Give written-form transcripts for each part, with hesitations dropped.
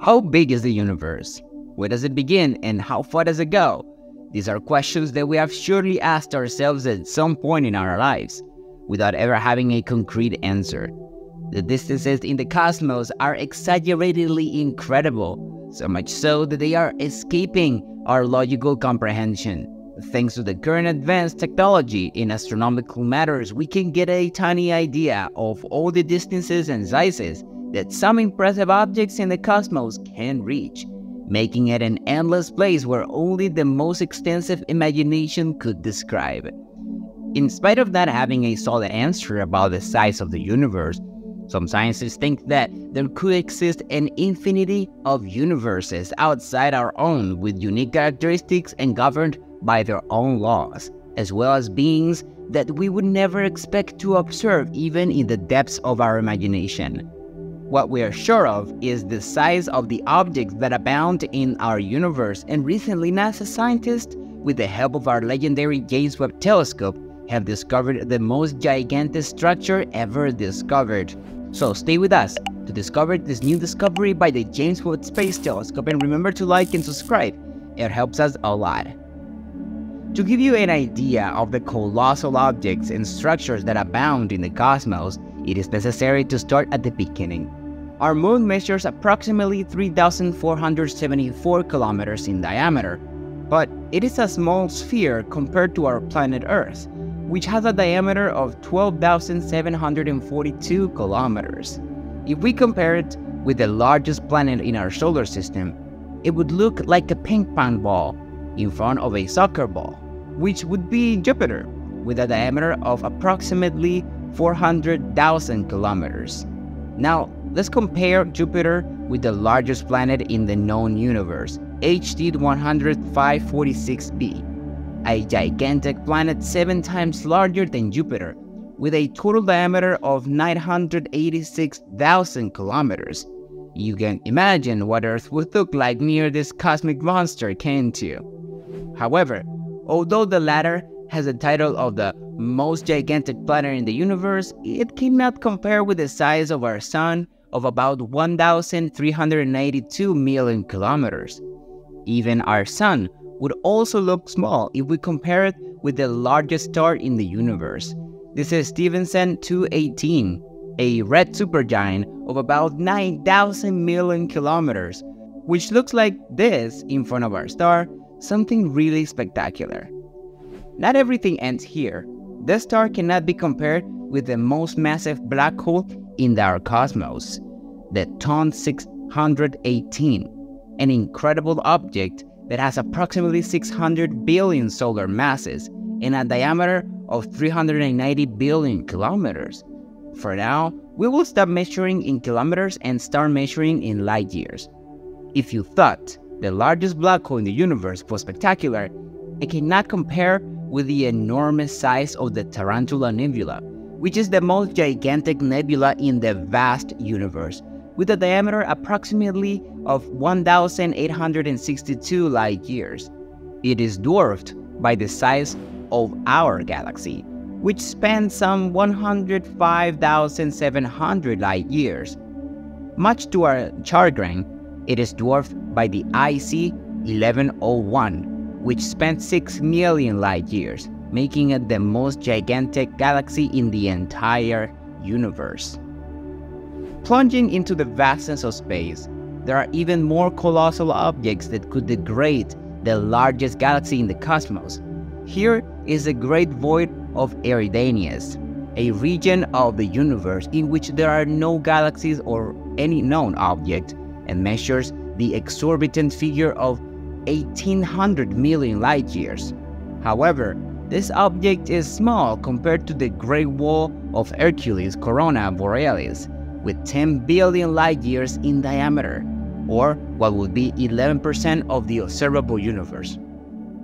How big is the universe? Where does it begin and how far does it go? These are questions that we have surely asked ourselves at some point in our lives, without ever having a concrete answer. The distances in the cosmos are exaggeratedly incredible, so much so that they are escaping our logical comprehension. Thanks to the current advanced technology in astronomical matters, we can get a tiny idea of all the distances and sizes that some impressive objects in the cosmos can reach, making it an endless place where only the most extensive imagination could describe. In spite of not having a solid answer about the size of the universe, some scientists think that there could exist an infinity of universes outside our own with unique characteristics and governed by their own laws, as well as beings that we would never expect to observe even in the depths of our imagination. What we are sure of is the size of the objects that abound in our universe, and recently NASA scientists, with the help of our legendary James Webb Telescope, have discovered the most gigantic structure ever discovered. So stay with us to discover this new discovery by the James Webb Space Telescope, and remember to like and subscribe, it helps us a lot. To give you an idea of the colossal objects and structures that abound in the cosmos, it is necessary to start at the beginning. Our moon measures approximately 3,474 kilometers in diameter, but it is a small sphere compared to our planet Earth, which has a diameter of 12,742 kilometers. If we compare it with the largest planet in our solar system, it would look like a ping pong ball in front of a soccer ball, which would be Jupiter, with a diameter of approximately 400,000 kilometers. Now, let's compare Jupiter with the largest planet in the known universe, HD 10546b, a gigantic planet 7 times larger than Jupiter, with a total diameter of 986,000 kilometers. You can imagine what Earth would look like near this cosmic monster, can't you? However, although the latter has the title of the most gigantic planet in the universe, it cannot compare with the size of our Sun of about 1,382 million kilometers. Even our Sun would also look small if we compare it with the largest star in the universe. This is Stephenson 218, a red supergiant of about 9,000 million kilometers, which looks like this in front of our star, something really spectacular. Not everything ends here. This star cannot be compared with the most massive black hole in our cosmos, the TON 618, an incredible object that has approximately 600 billion solar masses and a diameter of 390 billion kilometers. For now, we will stop measuring in kilometers and start measuring in light years. If you thought the largest black hole in the universe was spectacular, it cannot compare with the enormous size of the Tarantula Nebula, which is the most gigantic nebula in the vast universe, with a diameter approximately of 1,862 light years. It is dwarfed by the size of our galaxy, which spans some 105,700 light years. Much to our chagrin, it is dwarfed by the IC 1101, which spans 6 million light years, making it the most gigantic galaxy in the entire universe. Plunging into the vastness of space, there are even more colossal objects that could degrade the largest galaxy in the cosmos. Here is the Great Void of Eridanus, a region of the universe in which there are no galaxies or any known object, and measures the exorbitant figure of 1,800 million light years. However, this object is small compared to the Great Wall of Hercules Corona Borealis, with 10 billion light years in diameter, or what would be 11% of the observable universe.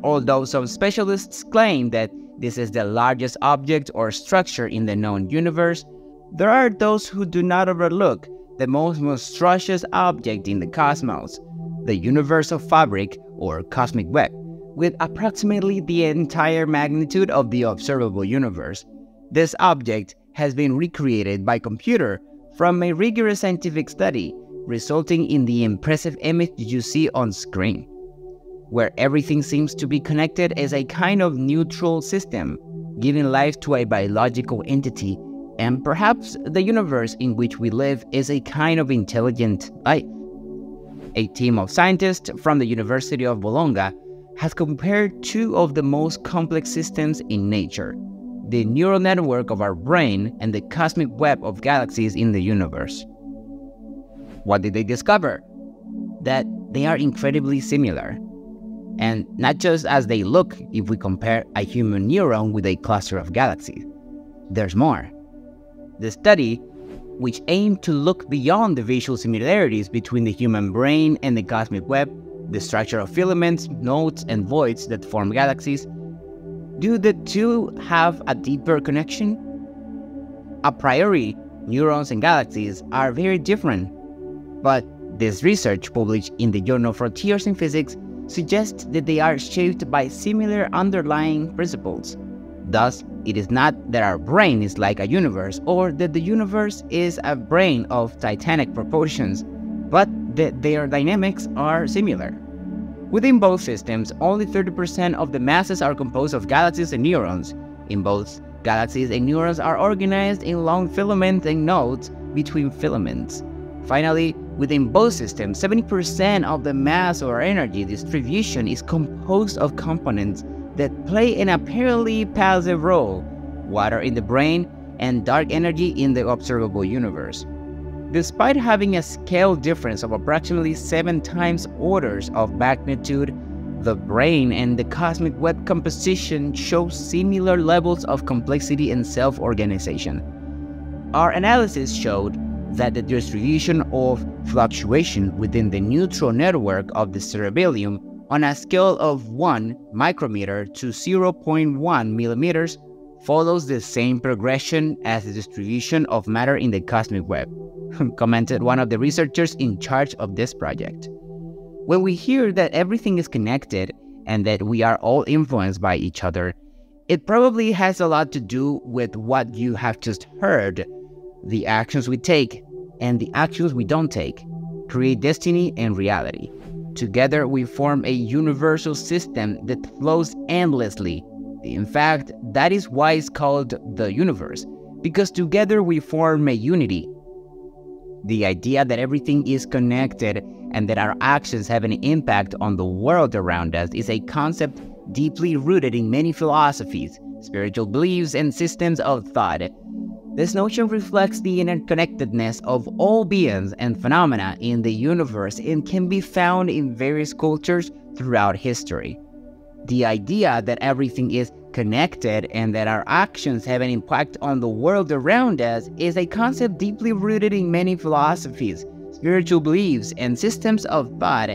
Although some specialists claim that this is the largest object or structure in the known universe, there are those who do not overlook the most monstrous object in the cosmos, the universal fabric or cosmic web, with approximately the entire magnitude of the observable universe. This object has been recreated by computer from a rigorous scientific study resulting in the impressive image you see on screen, where everything seems to be connected as a kind of neutral system, giving life to a biological entity, and perhaps the universe in which we live is a kind of intelligent life. A team of scientists from the University of Bologna has compared two of the most complex systems in nature, the neural network of our brain and the cosmic web of galaxies in the universe. What did they discover? That they are incredibly similar. And not just as they look if we compare a human neuron with a cluster of galaxies. There's more. The study, which aimed to look beyond the visual similarities between the human brain and the cosmic web, the structure of filaments, nodes, and voids that form galaxies, do the two have a deeper connection? A priori, neurons and galaxies are very different, but this research published in the journal Frontiers in Physics suggests that they are shaped by similar underlying principles. Thus, it is not that our brain is like a universe or that the universe is a brain of titanic proportions, but that their dynamics are similar. Within both systems, only 30% of the masses are composed of galaxies and neurons. In both, galaxies and neurons are organized in long filaments and nodes between filaments. Finally, within both systems, 70% of the mass or energy distribution is composed of components that play an apparently passive role, water in the brain and dark energy in the observable universe. Despite having a scale difference of approximately 7 times orders of magnitude, the brain and the cosmic web composition show similar levels of complexity and self-organization. Our analysis showed that the distribution of fluctuation within the neutral network of the cerebellum on a scale of 1 micrometer to 0.1 millimeters follows the same progression as the distribution of matter in the cosmic web, commented one of the researchers in charge of this project. When we hear that everything is connected and that we are all influenced by each other, it probably has a lot to do with what you have just heard. The actions we take and the actions we don't take create destiny and reality. Together we form a universal system that flows endlessly. In fact, that is why it's called the universe, because together we form a unity. The idea that everything is connected and that our actions have an impact on the world around us is a concept deeply rooted in many philosophies, spiritual beliefs, and systems of thought. This notion reflects the interconnectedness of all beings and phenomena in the universe and can be found in various cultures throughout history. The idea that everything is connected and that our actions have an impact on the world around us is a concept deeply rooted in many philosophies, spiritual beliefs, and systems of thought.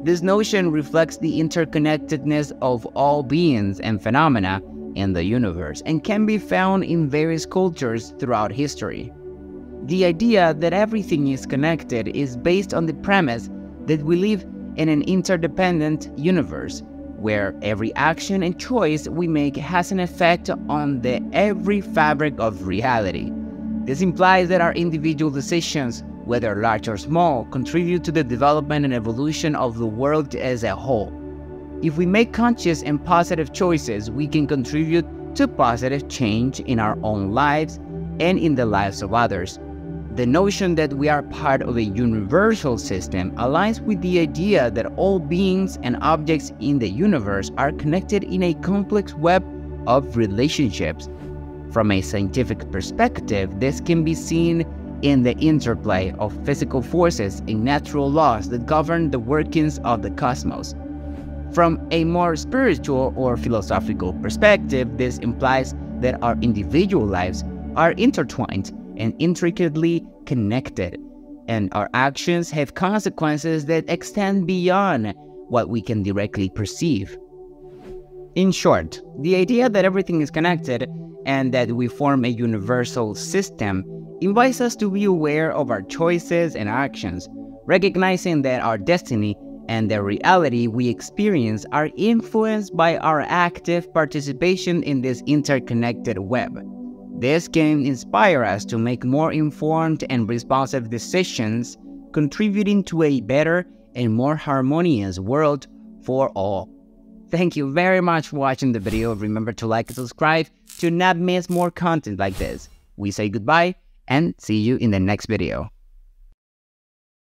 This notion reflects the interconnectedness of all beings and phenomena in the universe and can be found in various cultures throughout history. The idea that everything is connected is based on the premise that we live in an interdependent universe, where every action and choice we make has an effect on the every fabric of reality. This implies that our individual decisions, whether large or small, contribute to the development and evolution of the world as a whole. If we make conscious and positive choices, we can contribute to positive change in our own lives and in the lives of others. The notion that we are part of a universal system aligns with the idea that all beings and objects in the universe are connected in a complex web of relationships. From a scientific perspective, this can be seen in the interplay of physical forces and natural laws that govern the workings of the cosmos. From a more spiritual or philosophical perspective, this implies that our individual lives are intertwined and intricately connected, and our actions have consequences that extend beyond what we can directly perceive. In short, the idea that everything is connected and that we form a universal system invites us to be aware of our choices and actions, recognizing that our destiny and the reality we experience are influenced by our active participation in this interconnected web. This can inspire us to make more informed and responsive decisions, contributing to a better and more harmonious world for all. Thank you very much for watching the video. Remember to like and subscribe to not miss more content like this. We say goodbye and see you in the next video.